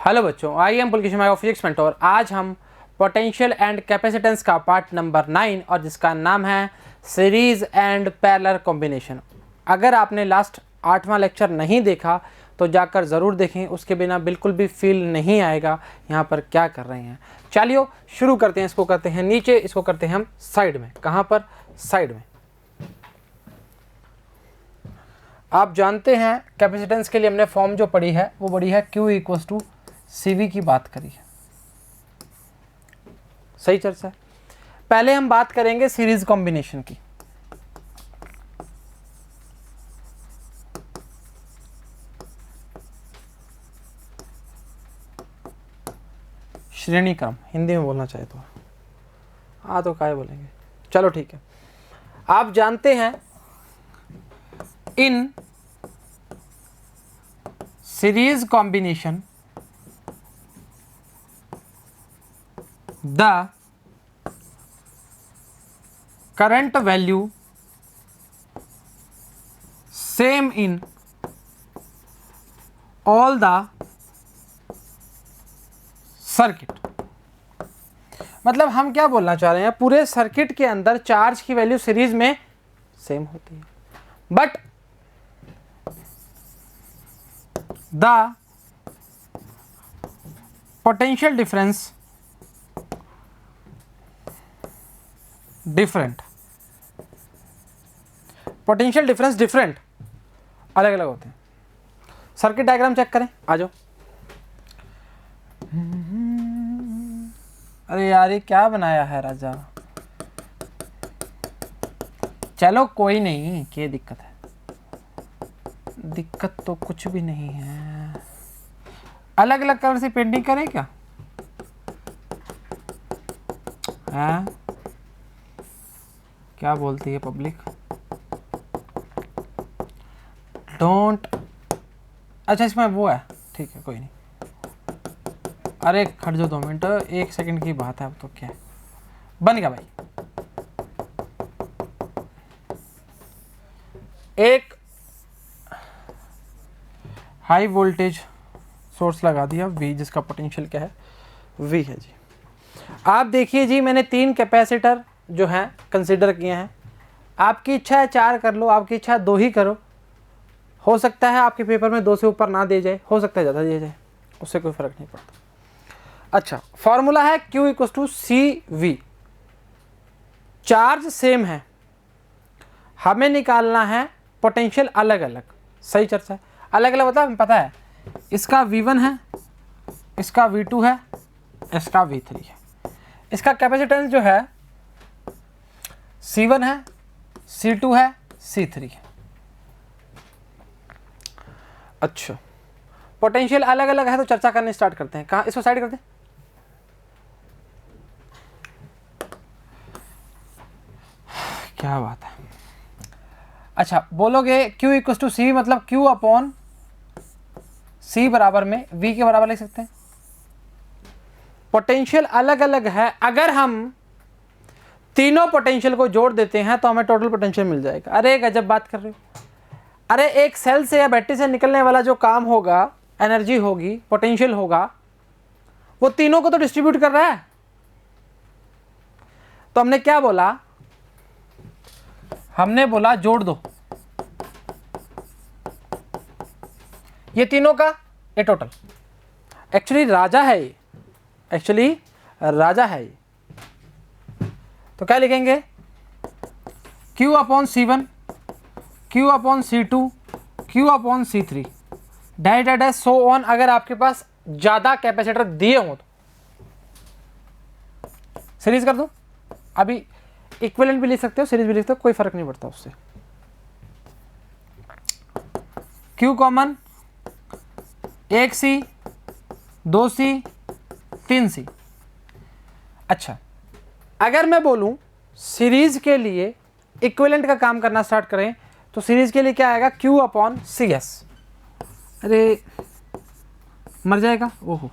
Hello बच्चों, I am Pulkesh physics mentor. आज हम पोटेंशियल एंड कैपेसिटेंस का पार्ट नंबर 9 और जिसका नाम है सीरीज एंड पैरेलल कॉम्बिनेशन। अगर आपने लास्ट 8वां लेक्चर नहीं देखा तो जाकर ज़रूर देखें, उसके बिना बिल्कुल भी फील नहीं आएगा यहाँ पर क्या कर रहे हैं। चलिए शुरू करते हैं। इसको करते हैं नीचे, इसको करते हैं हम साइड में। कहाँ पर? साइड में। आप जानते हैं कैपेसिटेंस के लिए हमने फॉर्म जो पढ़ी है वो पढ़ी है Q इक्वल्स टू CV की बात करी है। सही चर्चा है। पहले हम बात करेंगे सीरीज कॉम्बिनेशन की। श्रेणी क्रम हिंदी में बोलना चाहे तो हाँ, तो काय बोलेंगे, चलो ठीक है। आप जानते हैं इन series combination the current value same in all the circuit। मतलब हम क्या बोलना चाह रहे हैं, पूरे सर्किट के अंदर चार्ज की वैल्यू सीरीज में सेम होती है, but the potential difference different. Potential difference different, अलग अलग होते हैं। सर्किट डायग्राम चेक करें, आ जाओ। अरे यार ये क्या बनाया है राजा। चलो कोई नहीं, क्या दिक्कत है? दिक्कत तो कुछ भी नहीं है। अलग अलग कलर से पेंटिंग करें क्या? हाँ, क्या बोलती है पब्लिक? डोंट। अच्छा इसमें वो है, ठीक है कोई नहीं। अरे खड़ जाओ 2 मिनट, 1 सेकंड की बात है। अब तो क्या है, बन गया भाई। एक हाई वोल्टेज सोर्स लगा दिया V, जिसका पोटेंशियल क्या है? V है जी। आप देखिए जी, मैंने 3 कैपेसिटर जो है कंसिडर किए हैं। आपकी इच्छा है 4 कर लो, आपकी इच्छा है 2 ही करो। हो सकता है आपके पेपर में 2 से ऊपर ना दे जाए, हो सकता है ज़्यादा दिया जाए, उससे कोई फ़र्क नहीं पड़ता। अच्छा, फॉर्मूला है Q equals to CV। Charge same है, हमें निकालना है पोटेंशियल अलग अलग। सही चर्चा है। अलग अलग मतलब हमें पता है इसका V1 है, इसका V2 है, इसका V3 है। इसका कैपेसिटेंस जो है C1 है, C2 है, C3 है। अच्छा, पोटेंशियल अलग अलग है तो चर्चा करने स्टार्ट करते हैं। कहाँ? इसको साइड करते हैं। क्या बात है। अच्छा बोलोगे Q इक्वल्स टू CV मतलब Q अपॉन C बराबर में V के बराबर लिख सकते हैं। पोटेंशियल अलग अलग है, अगर हम तीनों पोटेंशियल को जोड़ देते हैं तो हमें टोटल पोटेंशियल मिल जाएगा। अरे गजब बात कर रहे हो। अरे एक सेल से या बैटरी से निकलने वाला जो काम होगा, एनर्जी होगी, पोटेंशियल होगा, वो तीनों को तो डिस्ट्रीब्यूट कर रहा है। तो हमने क्या बोला? हमने बोला जोड़ दो ये तीनों का, ये टोटल। एक्चुअली राजा है ये, एक्चुअली राजा है ये। तो क्या लिखेंगे? Q upon C1, Q upon C2, Q upon C3 dash so on. अगर आपके पास ज़्यादा कैपेसिटर दिए हों तो सीरीज कर दो। अभी इक्विवेलेंट भी लिख सकते हो, सीरीज भी लिख सकते हो, कोई फर्क नहीं पड़ता उससे। Q common, 1C, 2C, 3C। अच्छा, अगर मैं बोलूं सीरीज के लिए इक्विवेलेंट का काम करना स्टार्ट करें तो सीरीज के लिए क्या आएगा? Q upon CS। अरे मर जाएगा। ओहो,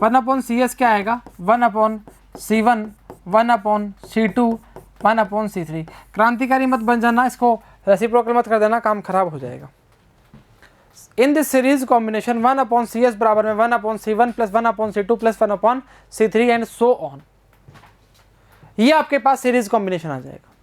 1 अपॉन CS क्या आएगा? 1 upon C1, 1 upon C2, 1 upon C3। क्रांतिकारी मत बन जाना, इसको रेसिप्रोकल मत कर देना, काम खराब हो जाएगा। In this series combination 1/CS बराबर में 1/C1 plus 1/C2 plus 1/C3 and so on. ये आपके पास सीरीज कॉम्बिनेशन आ जाएगा।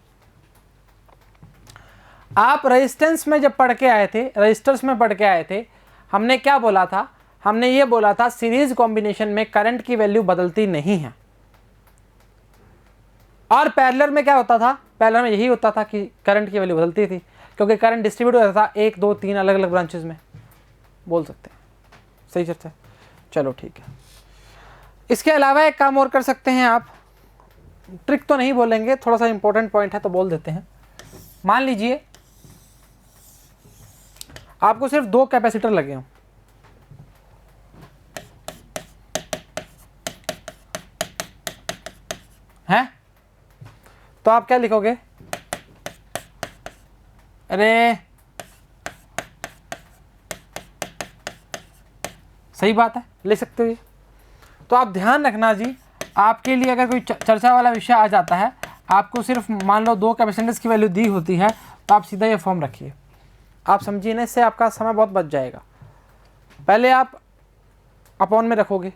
आप रेजिस्टेंस में जब पढ़ के आए थे, रजिस्टर्स में पढ़ के आए थे, हमने क्या बोला था? हमने ये बोला था सीरीज कॉम्बिनेशन में करंट की वैल्यू बदलती नहीं है। और पैरेलल में क्या होता था? पैरेलल में यही होता था कि करंट की वैल्यू बदलती थी, क्योंकि करंट डिस्ट्रीब्यूट होता था 1 2 3 अलग अलग ब्रांचेस में, बोल सकते हैं। सही चर्चा है, चलो ठीक है। इसके अलावा एक काम और कर सकते हैं आप, ट्रिक तो नहीं बोलेंगे, थोड़ा सा इंपॉर्टेंट पॉइंट है तो बोल देते हैं। मान लीजिए आपको सिर्फ 2 कैपेसिटर लगे हों, हैं? तो आप क्या लिखोगे? अरे सही बात है, ले सकते हो ये। तो आप ध्यान रखना जी, आपके लिए अगर कोई चर्चा वाला विषय आ जाता है, आपको सिर्फ मान लो 2 कैपेसिटेंस की वैल्यू दी होती है, तो आप सीधा ये फॉर्म रखिए। आप समझिए ना, इससे आपका समय बहुत बच जाएगा। पहले आप अपॉन में रखोगे,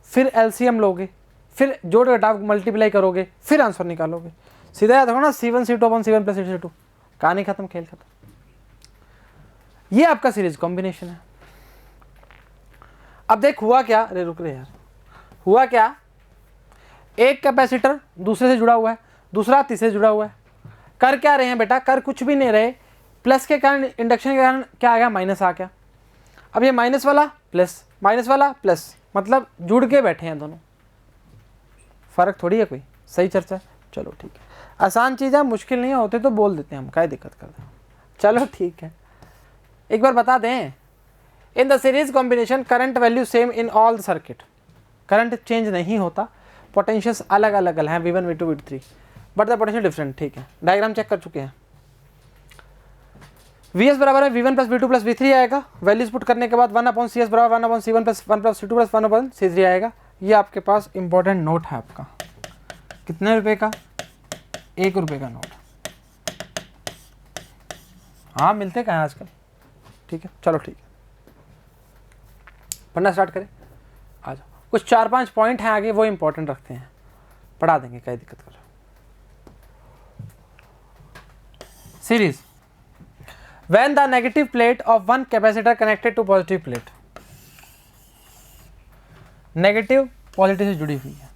फिर एलसीएम लोगे, फिर जोड़ घटाव मल्टीप्लाई करोगे, फिर आंसर निकालोगे। सीधा याद रखो ना, C1 C2 upon C1 plus C2, कहानी खत्म, खेल खत्म। ये आपका सीरीज कॉम्बिनेशन है। अब देख हुआ क्या, अरे रुक रहे यार, हुआ क्या? एक कैपेसिटर दूसरे से जुड़ा हुआ है, दूसरा तीसरे से जुड़ा हुआ है। कर क्या रहे हैं बेटा? कर कुछ भी नहीं रहे, प्लस के कारण, इंडक्शन के कारण क्या आ गया? माइनस आ गया। अब ये माइनस वाला प्लस, माइनस वाला प्लस, मतलब जुड़ के बैठे हैं दोनों, फर्क थोड़ी है कोई। सही चर्चा है, चलो ठीक है। आसान चीज़ है, मुश्किल नहीं होते तो बोल देते हैं हम, क्या दिक्कत करते हैं। चलो ठीक है, एक बार बता दें, in the series combination current value same in all the circuit. Current change नहीं होता, पोटेंशियल्स अलग अलग हैं, V1 V2 V3, but the potential different. ठीक है, डायग्राम चेक कर चुके हैं। Vs बराबर है V1 plus V2 plus V3 आएगा। वैल्यूज पुट करने के बाद 1/CS बराबर 1/C1 plus 1/C2 plus 1/C3 आएगा। ये आपके पास इंपॉर्टेंट नोट है आपका। कितने रुपए का? 1 रुपये का नोट। हाँ, मिलते कहाँ आजकल। ठीक है, चलो ठीक है, पढ़ना स्टार्ट करें। आ जाओ, कुछ 4-5 पॉइंट हैं आगे, वो इंपॉर्टेंट रखते हैं, पढ़ा देंगे, क्या दिक्कत कर रहे हो। Series, when the negative plate of one capacitor connected to positive plate, negative positive से जुड़ी हुई है,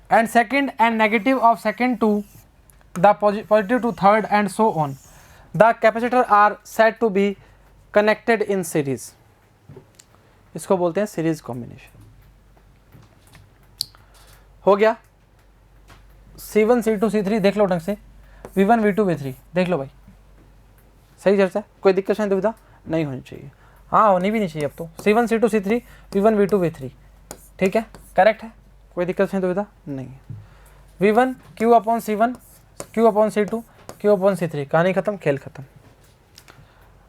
and second and negative of second to the positive to third and so on, the capacitor are said to be connected in series. इसको बोलते हैं series combination. हो गया। C1 C2 C3 देख लो ढंग से, V1 V2 V3 देख लो भाई। सही चर्चा है, कोई दिक्कत नहीं, दुविधा नहीं होनी चाहिए। हाँ, होनी भी नहीं चाहिए अब तो। C1 C2 C3 V1 V2 V3, ठीक है, करेक्ट है, कोई दिक्कत नहीं, दुविधा नहीं है। V1 Q upon C1, Q upon C2, Q upon C3, कहानी खत्म, खेल खत्म।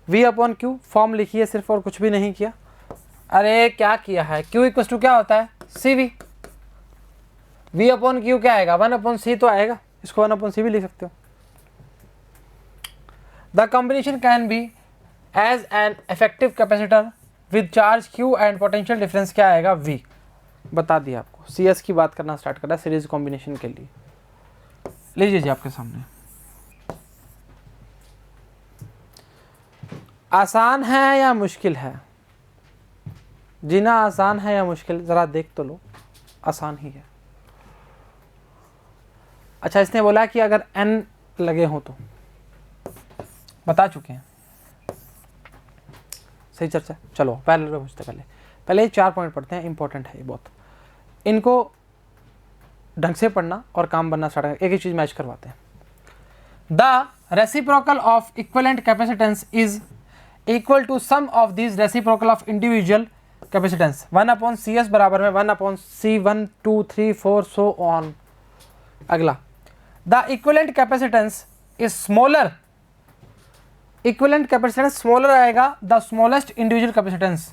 V अपॉन Q फॉर्म लिखिए सिर्फ, और कुछ भी नहीं किया। अरे क्या किया है? Q इक्वल टू क्या होता है? CV। V अपॉन Q क्या आएगा? 1/C तो आएगा, इसको 1/C भी लिख सकते हो। The combination can be as an effective capacitor with charge Q and potential difference क्या आएगा? V। बता दिया आपको। CS की बात करना स्टार्ट करा सीरीज कॉम्बिनेशन के लिए। लीजिए जी आपके सामने, आसान है या मुश्किल है? जीना आसान है या मुश्किल, जरा देख तो लो। आसान ही है। अच्छा, इसने बोला कि अगर N लगे हो तो, बता चुके हैं। सही चर्चा, चलो पहले पूछते, पहले ये 4 पॉइंट पढ़ते हैं, इंपॉर्टेंट है ये बहुत। इनको ढंग से पढ़ना और काम बनना स्टार्ट करें, एक ही चीज मैच करवाते हैं। The reciprocal of equivalent capacitance is equal to sum of this reciprocal of individual capacitance. 1/CS बराबर में 1/C1 2 3 4 सो ऑन। अगला, the equivalent capacitance is smaller, equivalent capacitance smaller आएगा द स्मॉलेस्ट इंडिविजुअल कैपेसिटेंस।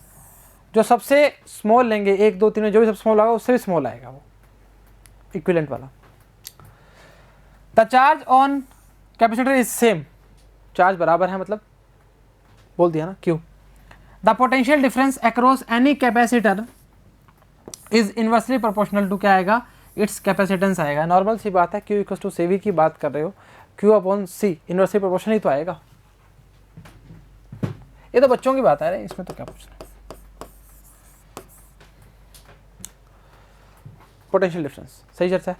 जो सबसे small लेंगे, 1 2 3 में जो भी सबसे स्मॉल आएगा उससे भी स्मॉल आएगा वो इक्विवेलेंट वाला। The charge on capacitor is same, charge बराबर है, मतलब बोल दिया ना Q। The potential difference across any capacitor is inversely proportional to क्या आएगा, इट्स कैपेसिटेंस आएगा। नॉर्मल सी बात है, Q इक्वल टू CV की बात कर रहे हो, Q upon C inversely proportional ही तो आएगा। ये तो बच्चों की बात है, अरे इसमें तो क्या पूछना। पोटेंशियल डिफरेंस सही चर्चा है,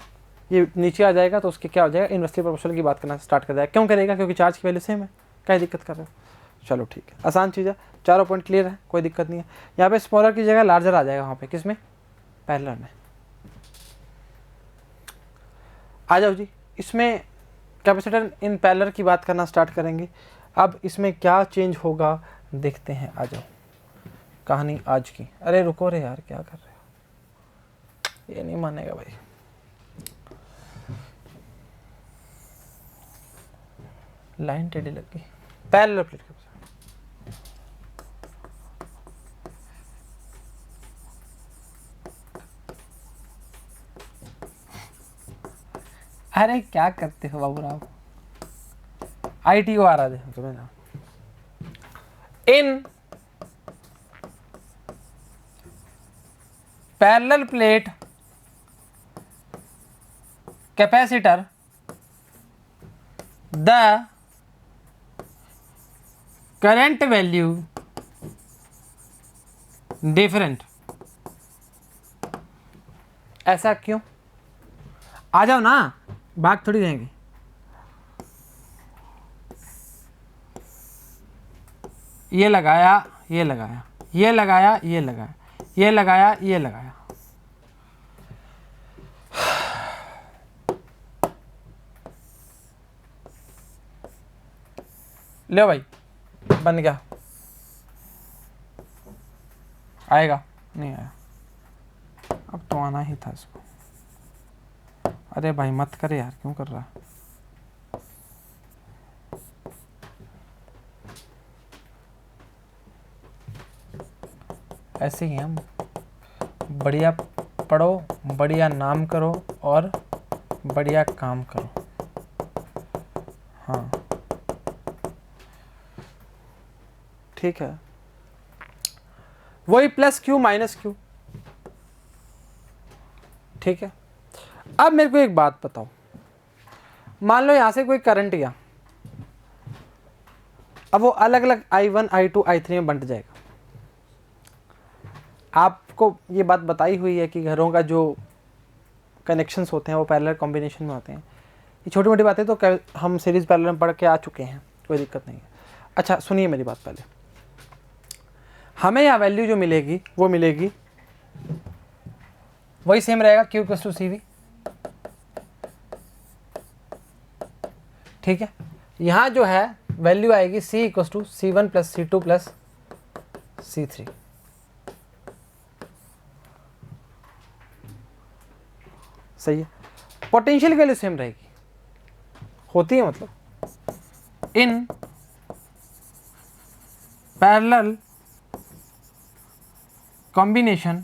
ये नीचे आ जाएगा तो उसके क्या हो जाएगा, इन्वर्सली प्रोपोर्शनल की बात करना स्टार्ट कर जाएगा। क्यों करेगा, क्योंकि चार्ज की वैल्यू सेम है, क्या दिक्कत कर रहे हो। चलो ठीक है, आसान चीज़ है, चारों पॉइंट क्लियर है, कोई दिक्कत नहीं है। यहाँ पे स्मॉलर की जगह लार्जर आ जाएगा, वहाँ पे किस में, पैरेलल में। आ जाओ जी, इसमें कैपेसिटर इन पैरेलल की बात करना स्टार्ट करेंगे। अब इसमें क्या चेंज होगा देखते हैं, आ जाओ कहानी आज की। अरे रुको रे यार, क्या कर रहे हो, ये नहीं मानेगा भाई। लाइन टेढ़ी लग गई, पैरेलल प्लेट के। अरे क्या करते हो बाबू राव, ITO आ रहा है तुम्हें ना। In parallel plate capacitor the current value different. ऐसा क्यों, आ जाओ ना, भाग थोड़ी रहेंगे। ये लगाया, ये लगाया, ये लगाया, ये लगाया, ये लगाया, ये लगाया। लो भाई, बन गया, आएगा नहीं आया, अब तो आना ही था इसको। अरे भाई मत करे यार, क्यों कर रहा है। ऐसे ही हम बढ़िया पढ़ो, बढ़िया नाम करो और बढ़िया काम करो। हाँ ठीक है, वही प्लस Q माइनस Q, ठीक है। अब मेरे को एक बात बताओ, मान लो यहां से कोई करंट गया, अब वो अलग अलग I1 I2 I3 में बंट जाएगा। आपको ये बात बताई हुई है कि घरों का जो कनेक्शंस होते हैं वो पैरेलल कॉम्बिनेशन में होते हैं। ये छोटी मोटी बातें तो हम सीरीज पैरेलल में पढ़ के आ चुके हैं, कोई दिक्कत नहीं है। अच्छा सुनिए मेरी बात, पहले हमें यहाँ वैल्यू जो मिलेगी वो मिलेगी, वही सेम रहेगा Q इक्वल टू CV, ठीक है। यहाँ जो है वैल्यू आएगी C equal to C1 plus C2 plus C3। सही है, पोटेंशियल की वैल्यू सेम रहेगी, होती है मतलब इन parallel combination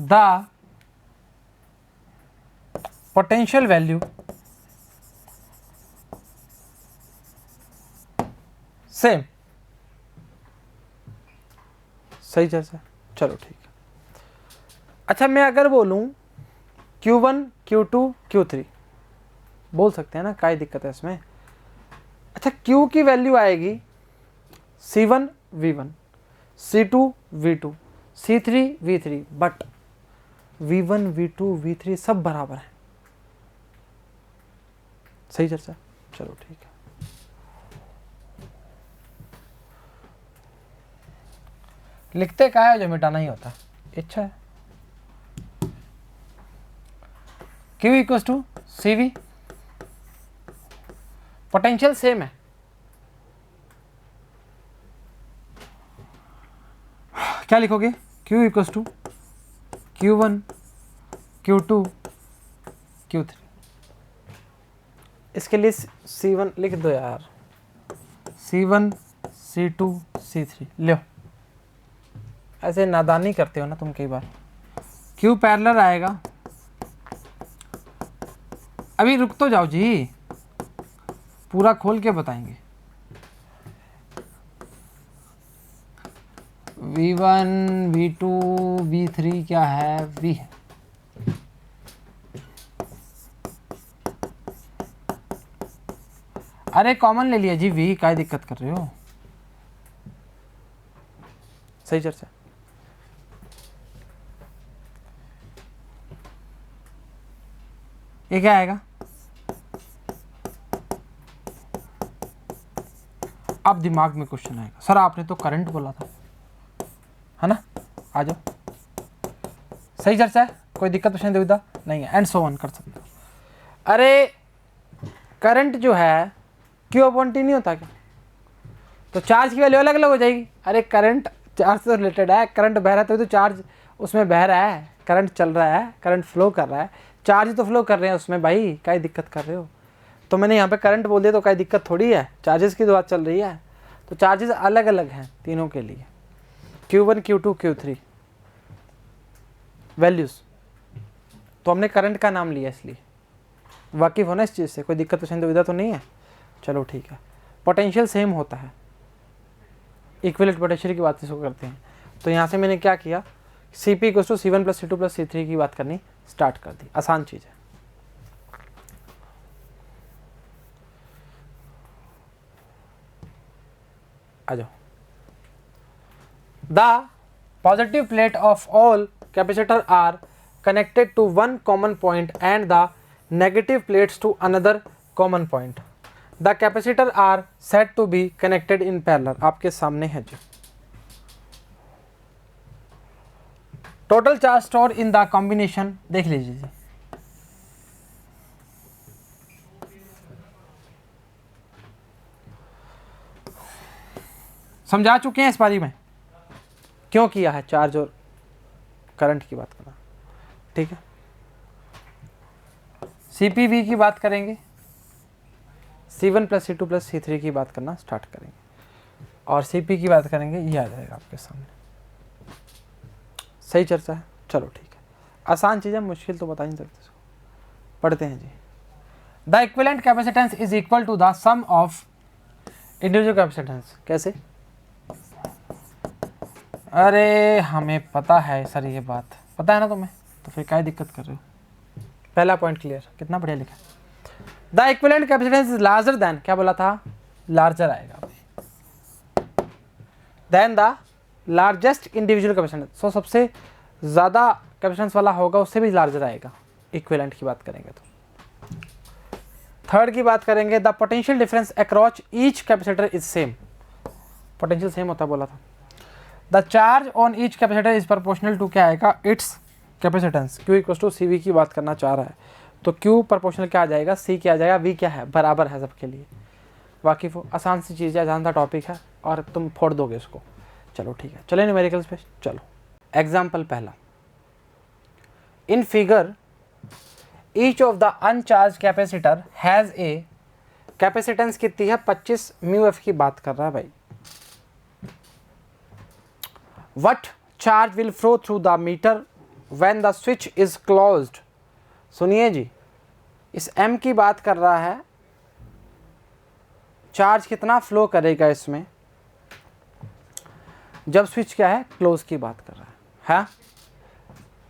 the potential value same. सही जैसा, चलो ठीक है। अच्छा मैं अगर बोलूं Q1 Q2 Q3 बोल सकते हैं ना, क्या दिक्कत है इसमें। अच्छा Q की वैल्यू आएगी C1 V1, C2 V2, C3 V3, but V1 V2 V3 सब बराबर है। सही चर्चा, चलो ठीक है। लिखते क्या है जो मिटाना ही होता, अच्छा है। Q equal to CV, potential same है, क्या लिखोगे Q equal to Q1 Q2 Q3। इसके लिए C1 लिख दो यार, C1 C2 C3 लो। ऐसे नादानी करते हो ना तुम कई बार। Q पैरेलल आएगा, अभी रुक तो जाओ जी, पूरा खोल के बताएंगे। V1 V2 V3 क्या है, V है। अरे कॉमन ले लिया जी, V, क्या दिक्कत कर रहे हो। सही चर्चा। ये क्या आएगा, अब दिमाग में क्वेश्चन आएगा, सर आपने तो करंट बोला था, है ना। आ जाओ, सही चर्चा है, कोई दिक्कत क्वेश्चन दुविधा नहीं है, एंड सो ऑन कर सकते हो। अरे करंट जो है क्यू अपॉन टी नहीं होता क्या, तो चार्ज की वैल्यू अलग अलग हो जाएगी। अरे करंट चार्ज से रिलेटेड है, करंट बह रहा है तो चार्ज उसमें बह रहा है, करंट चल रहा है, करंट फ्लो कर रहा है, चार्ज तो फ्लो कर रहे हैं उसमें भाई, क्या दिक्कत कर रहे हो। तो मैंने यहाँ पे करंट बोल दिया तो क्या दिक्कत थोड़ी है, चार्जेस की तो बात चल रही है। तो चार्जेस अलग अलग हैं तीनों के लिए, Q1 Q2 Q3 वैल्यूज़। तो हमने करंट का नाम लिया इसलिए, वाकिफ होना इस चीज़ से, कोई दिक्कत पसंद दुविधा तो नहीं है। चलो ठीक है, पोटेंशियल सेम होता है, इक्विवेलेंट पोटेंशियल की बात इसको करते हैं। तो यहाँ से मैंने क्या किया, CP = C1 + C2 + C3 की बात करनी स्टार्ट कर दी, आसान चीज़ है। आ जाओ। The positive plate of all capacitor are connected to one common point and the negative plates to another common point. The capacitor are said to be connected in parallel. आपके सामने है जी, total charge store in the combination देख लीजिए जी। समझा चुके हैं इस बारी में क्यों किया है चार्ज और करंट की बात करना, ठीक है। CPV की बात करेंगे, C1 + C2 + C3 की बात करना स्टार्ट करेंगे, और CP की बात करेंगे, ये आ जाएगा आपके सामने। सही चर्चा है, चलो ठीक है, आसान चीज़ है, मुश्किल तो बता ही नहीं सकते इसको। पढ़ते हैं जी। The equivalent capacitance is equal to the sum of individual capacitance. कैसे, अरे हमें पता है सर, ये बात पता है ना तुम्हें, तो फिर क्या दिक्कत कर रहे हो। पहला पॉइंट क्लियर, कितना बढ़िया लिखा। The equivalent capacitance is larger than, क्या बोला था, लार्जर आएगा than the largest individual capacitance. So सबसे ज़्यादा कैपेसिटेंस वाला होगा उससे भी लार्जर आएगा, इक्विवेलेंट की बात करेंगे तो। थर्ड की बात करेंगे, the potential difference across each capacitor is same. Potential same होता बोला था। The charge on each capacitor is proportional to, क्या आएगा, इट्स कैपेसिटेंस। Q = CV की बात करना चाह रहा है, तो Q प्रोपोर्शनल क्या आ जाएगा, C क्या आ जाएगा, V क्या है, बराबर है सबके लिए। वाकिफ हो, आसान सी चीज़ है, आसान सा टॉपिक है और तुम फोड़ दोगे उसको। चलो ठीक है, चले न्यूमेरिकल्स पे। चलो एग्जाम्पल पहला, in figure each of the अनचार्ज capacitor has a capacitance कितनी है, 25 μF की बात कर रहा है भाई। What charge will flow through the meter when the switch is closed? सुनिए जी, इस M की बात कर रहा है, चार्ज कितना फ्लो करेगा इसमें जब स्विच क्या है, क्लोज की बात कर रहा है।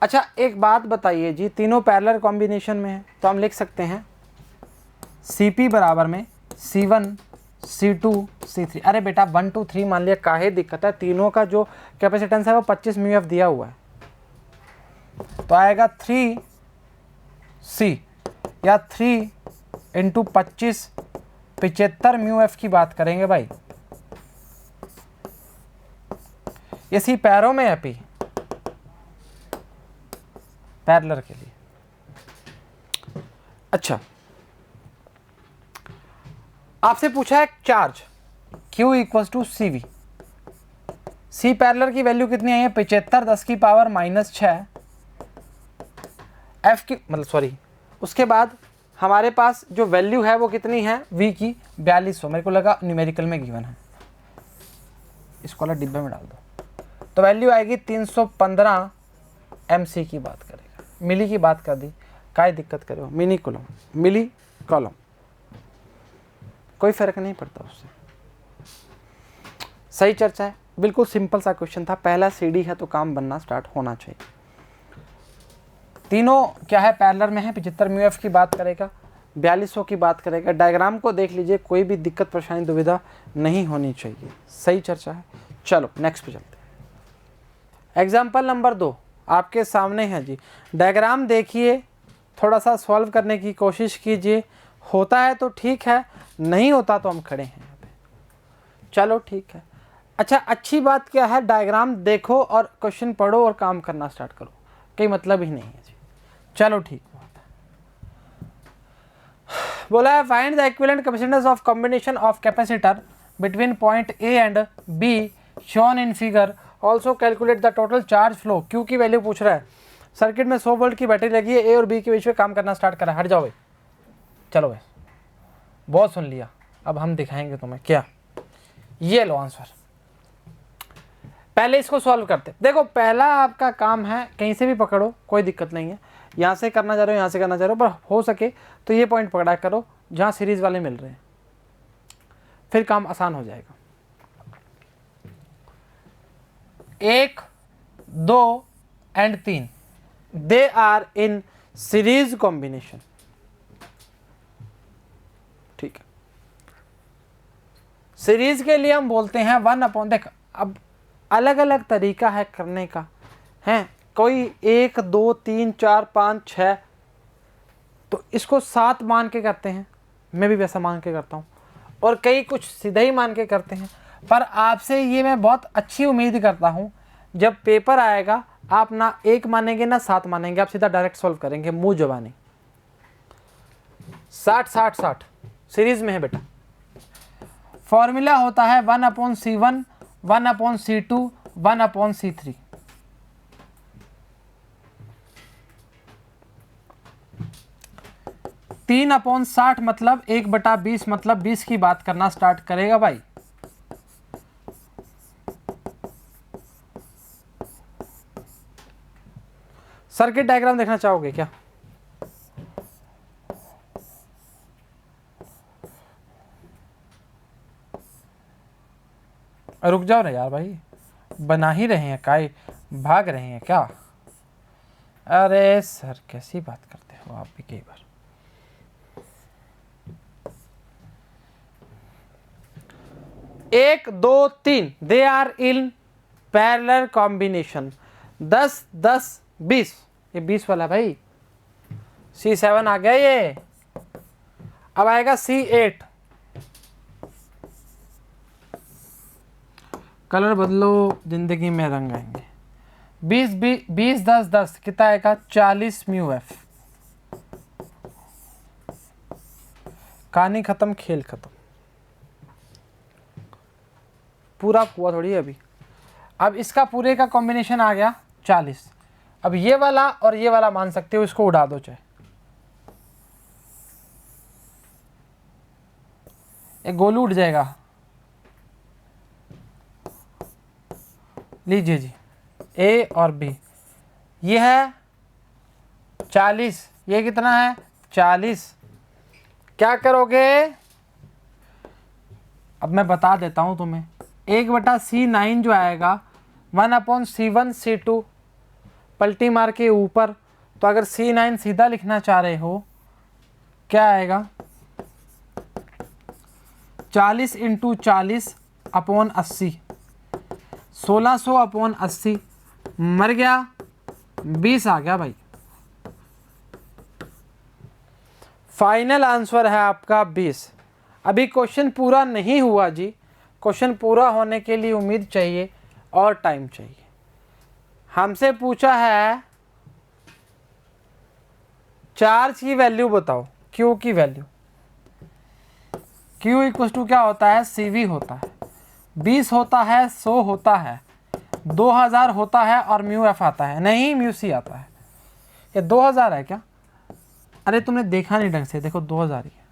अच्छा एक बात बताइए जी, तीनों पैरेलल कॉम्बिनेशन में है तो हम लिख सकते हैं CP बराबर में C1 C2 C3। अरे बेटा 1 2 3 मान लिया, काहे दिक्कत है, तीनों का जो कैपेसिटेंस है वो 25 μF दिया हुआ है, तो आएगा 3C या 3 × 25 75 μF की बात करेंगे भाई। ये सी पैरों में है, P पैरेलल के लिए। अच्छा आपसे पूछा है charge Q = CV, C parallel की वैल्यू कितनी आई है, 75 10⁻⁻6 F की मतलब सॉरी, उसके बाद हमारे पास जो वैल्यू है वो कितनी है, V की 4200। मेरे को लगा न्यूमेरिकल में गिवन है, इसको अलग डिब्बे में डाल दो, तो वैल्यू आएगी 315 MC की बात करेगा, मिली की बात कर दी, काय दिक्कत करे हो, मिनी कॉलम मिली कॉलम, कोई फर्क नहीं पड़ता उससे। सही चर्चा है, बिल्कुल सिंपल सा क्वेश्चन था, पहला सीडी है तो काम बनना स्टार्ट होना चाहिए। तीनों क्या है, पैरेलल में है। 75 म्यू एफ की बात करेगा, 4200 की बात करेगा। डायग्राम को देख लीजिए, कोई भी दिक्कत परेशानी दुविधा नहीं होनी चाहिए। सही चर्चा है। चलो नेक्स्ट पे चलते हैं। एग्जाम्पल नंबर 2 आपके सामने है जी। डायग्राम देखिए, थोड़ा सा सॉल्व करने की कोशिश कीजिए। होता है तो ठीक है, नहीं होता तो हम खड़े हैं यहाँ पे। चलो ठीक है। अच्छा, अच्छी बात क्या है, डायग्राम देखो और क्वेश्चन पढ़ो और काम करना स्टार्ट करो, कोई मतलब ही नहीं है जी। चलो ठीक बात है। बोला है find the equivalent capacitance of combination of capacitor between point A and be shown in figure, also calculate the total charge flow. Q की वैल्यू पूछ रहा है। सर्किट में 100 वोल्ट की बैटरी लगी है, ए और बी के बीच में काम करना स्टार्ट करा। हट जाओ भाई, चलो भाई, बहुत सुन लिया, अब हम दिखाएंगे तुम्हें क्या। ये लो आंसर। पहले इसको सॉल्व करते। देखो पहला आपका काम है, कहीं से भी पकड़ो कोई दिक्कत नहीं है, यहाँ से करना चाह रहे हो, यहाँ से करना चाह रहे हो, पर हो सके तो ये पॉइंट पकड़ा करो जहाँ सीरीज वाले मिल रहे हैं, फिर काम आसान हो जाएगा। 1, 2 and 3 they are in series combination. ठीक है, सीरीज के लिए हम बोलते हैं 1/। देख अब अलग अलग तरीका है करने का, है कोई 1, 2, 3, 4, 5, 6, तो इसको 7 मान के करते हैं, मैं भी वैसा मान के करता हूँ, और कई कुछ सीधा ही मान के करते हैं। पर आपसे ये मैं बहुत अच्छी उम्मीद करता हूँ, जब पेपर आएगा आप ना 1 मानेंगे ना 7 मानेंगे, आप सीधा डायरेक्ट सॉल्व करेंगे मुंह जबानी। 60 60 60 सीरीज में है बेटा। फॉर्मूला होता है 1/C1, 1/C2, 1/C3। तीन 3/60 मतलब 1/20, मतलब 20 की बात करना स्टार्ट करेगा भाई। सर्किट डायग्राम देखना चाहोगे क्या? रुक जाओ ना यार भाई, बना ही रहे हैं, काय भाग रहे हैं क्या? अरे सर कैसी बात करते हो आप भी कई बार। एक, दो, तीन they are in parallel combination. 10, 10, 20, ये 20 वाला भाई। C7 आ गया ये, अब आएगा C8। कलर बदलो जिंदगी में रंग आएंगे। 20, 20, 10, 10 कितना आएगा? 40 म्यू एफ। कहानी खत्म, खेल खत्म, पूरा हुआ थोड़ी अभी। अब इसका पूरे का कॉम्बिनेशन आ गया 40। अब ये वाला और ये वाला मान सकते हो, इसको उड़ा दो चाहे, एक गोलू उठ जाएगा। लीजिए जी, ए और बी, ये है 40, ये कितना है? 40। क्या करोगे? अब मैं बता देता हूं तुम्हें। 1/C9 जो आएगा 1/C1 C2, पलटी मार के ऊपर, तो अगर C9 सीधा लिखना चाह रहे हो, क्या आएगा? 40 × 40/80, 1600/80, मर गया, 20 आ गया भाई। फाइनल आंसर है आपका 20। अभी क्वेश्चन पूरा नहीं हुआ जी, क्वेश्चन पूरा होने के लिए उम्मीद चाहिए और टाइम चाहिए। हमसे पूछा है चार्ज की वैल्यू बताओ, क्यू की वैल्यू। क्यू इक्वल टू क्या होता है? CV होता है, 20 होता है, 100 होता है, 2000 होता है और म्यू एफ आता है, नहीं म्यू सी आता है। ये 2000 है क्या? अरे तुमने देखा नहीं ढंग से, देखो 2000 ही है।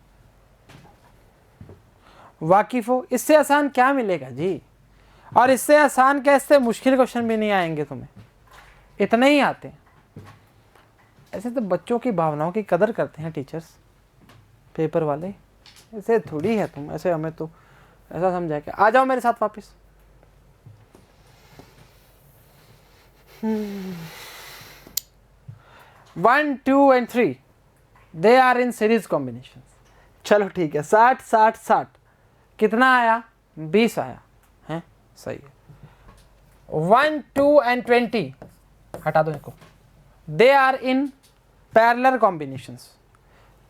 वाकिफ हो, इससे आसान क्या मिलेगा जी? और इससे आसान क्या, इससे मुश्किल क्वेश्चन भी नहीं आएंगे तुम्हें, इतने ही आते हैं। ऐसे तो बच्चों की भावनाओं की कदर करते हैं टीचर्स, पेपर वाले। ऐसे थोड़ी है तुम, ऐसे हमें तो ऐसा समझा के आ जाओ मेरे साथ वापस। 1, 2 and 3 they are in series combination. चलो ठीक है, 60 60 60 कितना आया? 20 आया है, सही है। 1, 2 and 20 हटा दो इनको, they are in parallel combinations.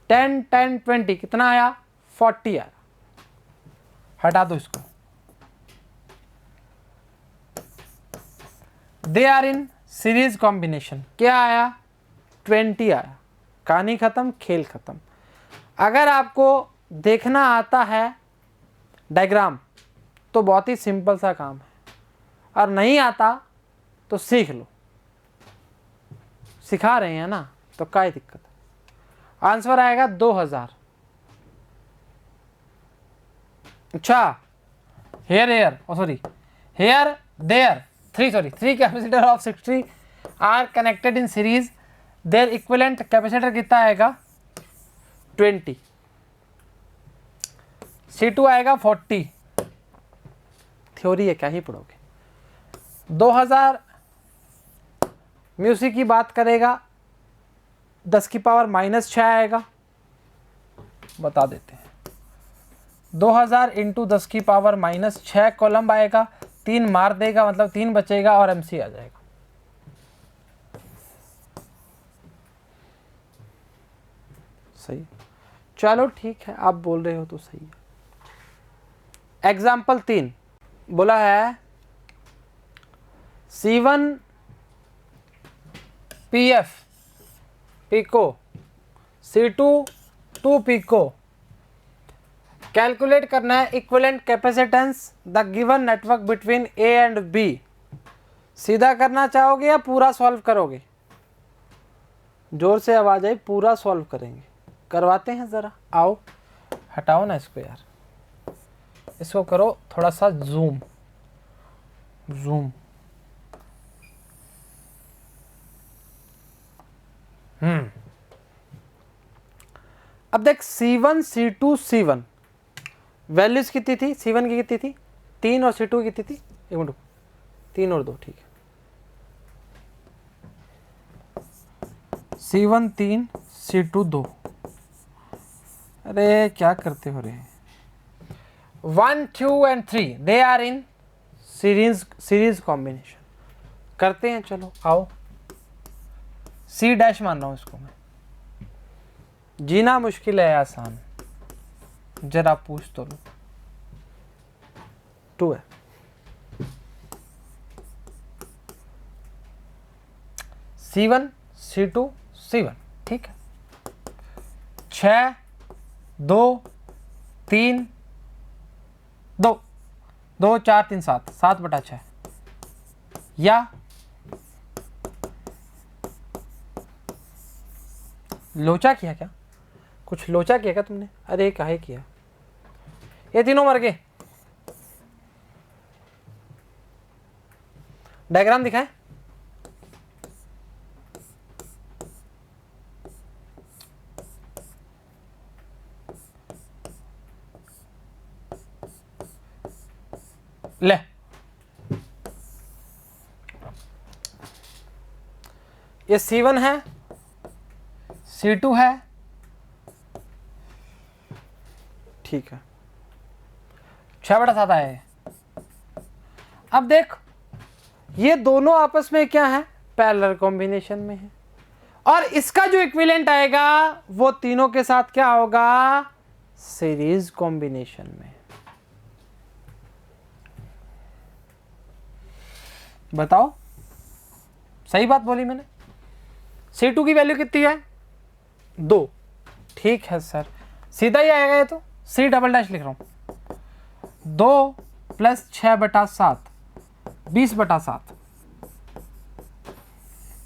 10 10 20 कितना आया? 40 आया, हटा दो इसको। They are in series combination, क्या आया? 20 आया। कहानी खत्म, खेल खत्म। अगर आपको देखना आता है डायग्राम तो बहुत ही सिंपल सा काम है, और नहीं आता तो सीख लो। सिखा रहे हैं ना, तो क्या दिक्कत है। आंसर आएगा 2000। अच्छा, here here sorry here there 3 capacitor of 60 are connected in series, their equivalent capacitor कितना आएगा? 20। C2 आएगा 40। थ्योरी है, क्या ही पढ़ोगे। 2000 म्यूजिक की बात करेगा, 10 की पावर -6 आएगा। बता देते हैं, 2000 इंटू 10 की पावर -6 कॉलम आएगा, 3 मार देगा मतलब 3 बचेगा और MC आ जाएगा। सही, चलो ठीक है, आप बोल रहे हो तो सही है। एग्जाम्पल 3 बोला है C1 PF pico, C2 2 pico. Calculate करना है equivalent capacitance the given network between A and B। सीधा करना चाहोगे या पूरा सॉल्व करोगे? जोर से आवाज आई, पूरा सॉल्व करेंगे। करवाते हैं ज़रा, आओ हटाओ ना इसको यार, इसको करो थोड़ा सा जूम। अब देख C1 C2 C1 वैल्यूज कितनी थी? C1 की कितनी थी? 3 और C2 की कितनी थी? 1 मिनट, 3 और 2, ठीक है। C1 3 C2 2। अरे क्या करते हो रे। 1 2 and 3 they are in series combination. करते हैं, चलो आओ। C' मान रहा हूं इसको मैं। जीना मुश्किल है आसान, जरा पूछ तो लो। 2 है। C1 C2 C1, ठीक है। 6 2 3 2 2 4 3 7 7/6 या लोचा किया क्या? कुछ लोचा किया क्या तुमने? अरे काहे किया? ये तीनों मर गए। डायग्राम दिखाएं। ले, ये C1 है, C2 है, ठीक है। 6/7 है। अब देख, ये दोनों आपस में क्या है? पैरेलल कॉम्बिनेशन में है, और इसका जो इक्विवेलेंट आएगा वो तीनों के साथ क्या होगा? सीरीज कॉम्बिनेशन में। बताओ, सही बात बोली मैंने। C2 की वैल्यू कितनी है? 2, ठीक है सर, सीधा ही आएगा ये तो। C" लिख रहा हूं। 2 + 6/7 20/7।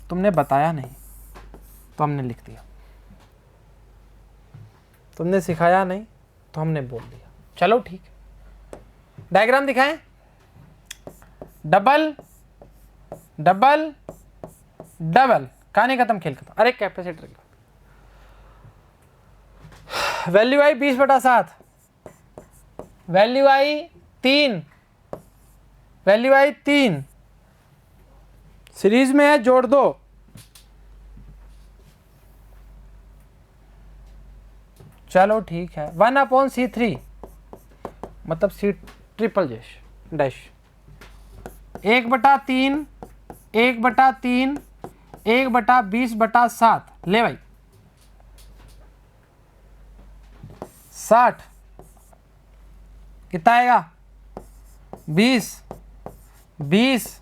तुमने बताया नहीं तो हमने लिख दिया, तुमने सिखाया नहीं तो हमने बोल दिया। चलो ठीक है, डायग्राम दिखाएं। डबल डबल डबल, कहानी खत्म, खेल खत्म। अरे कैपेसिटर की वैल्यू आई 20/7, वैल्यू आई 3, वैल्यू आई 3, सीरीज में है, जोड़ दो। चलो ठीक है, 1/C3 मतलब C ट्रिपल डैश 1/3 1/3 1/20/7 ले भाई 60 कितना आएगा 20 21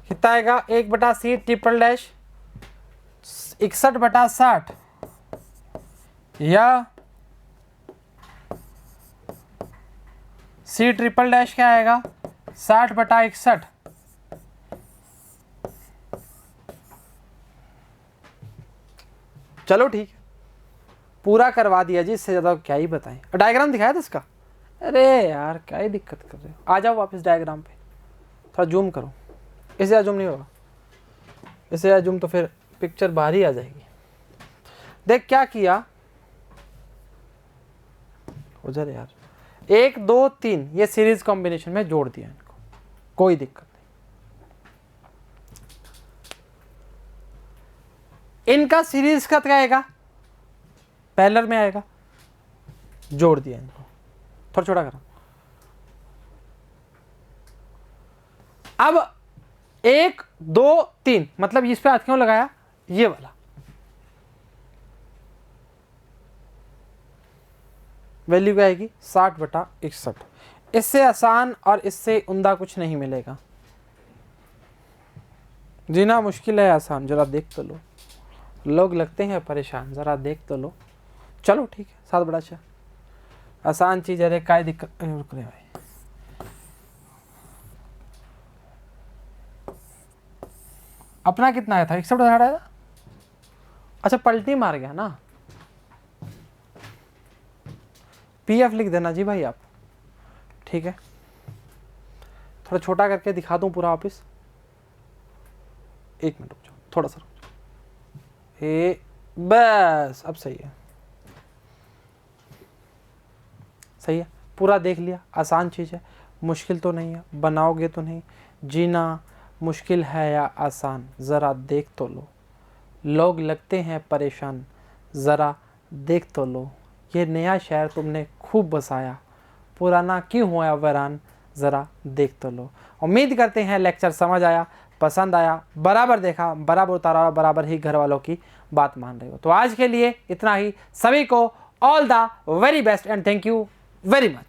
कितना आएगा 1/C ट्रिपल डैश 61/60 या C ट्रिपल डैश क्या आएगा 60/61। चलो ठीक है, पूरा करवा दिया जी, इससे ज़्यादा क्या ही बताएं। डायग्राम दिखाया था इसका? अरे यार क्या ही दिक्कत कर रहे हो, आ जाओ वापस डायग्राम पे, थोड़ा जूम करो। इससे ज़्यादा जूम नहीं होगा, इससे ज़्यादा जूम तो फिर पिक्चर बाहर ही आ जाएगी। देख क्या किया उधर यार, 1 2 3 ये सीरीज कॉम्बिनेशन में जोड़ दिया इनको, कोई दिक्कत नहीं। इनका सीरीज का क्या आएगा, पैरेलल में आएगा, जोड़ दिया इनको, थोड़ा छोटा करो। अब 1 2 3 मतलब इस पे हाथ क्यों लगाया, ये वाला वैल्यू क्या आएगी 60/61। इससे आसान और इससे उम्दा कुछ नहीं मिलेगा। जीना मुश्किल है आसान, जरा देख तो लो, लोग लगते हैं परेशान, जरा देख तो लो। चलो ठीक है, 7/6 आसान चीज है, काय दिक्कत। रुक रहे भाई, अपना कितना आया था 61/60 आया था। अच्छा पलटी मार गया ना, PF लिख देना जी भाई आप, ठीक है। थोड़ा छोटा करके दिखा दूं पूरा वापिस, 1 मिनट रुक जाओ, थोड़ा सा रुक जाओ, ये बस अब सही है, सही है, पूरा देख लिया। आसान चीज़ है, मुश्किल तो नहीं है, बनाओगे तो नहीं। जीना मुश्किल है या आसान, ज़रा देख तो लो, लोग लगते हैं परेशान, ज़रा देख तो लो। ये नया शहर तुमने खूब बसाया, पुराना क्यों हुआ वीरान, ज़रा देख तो लो। उम्मीद करते हैं लेक्चर समझ आया, पसंद आया, बराबर देखा, बराबर उतारा, बराबर ही घर वालों की बात मान रहे हो। तो आज के लिए इतना ही, सभी को all the very best and thank you very much.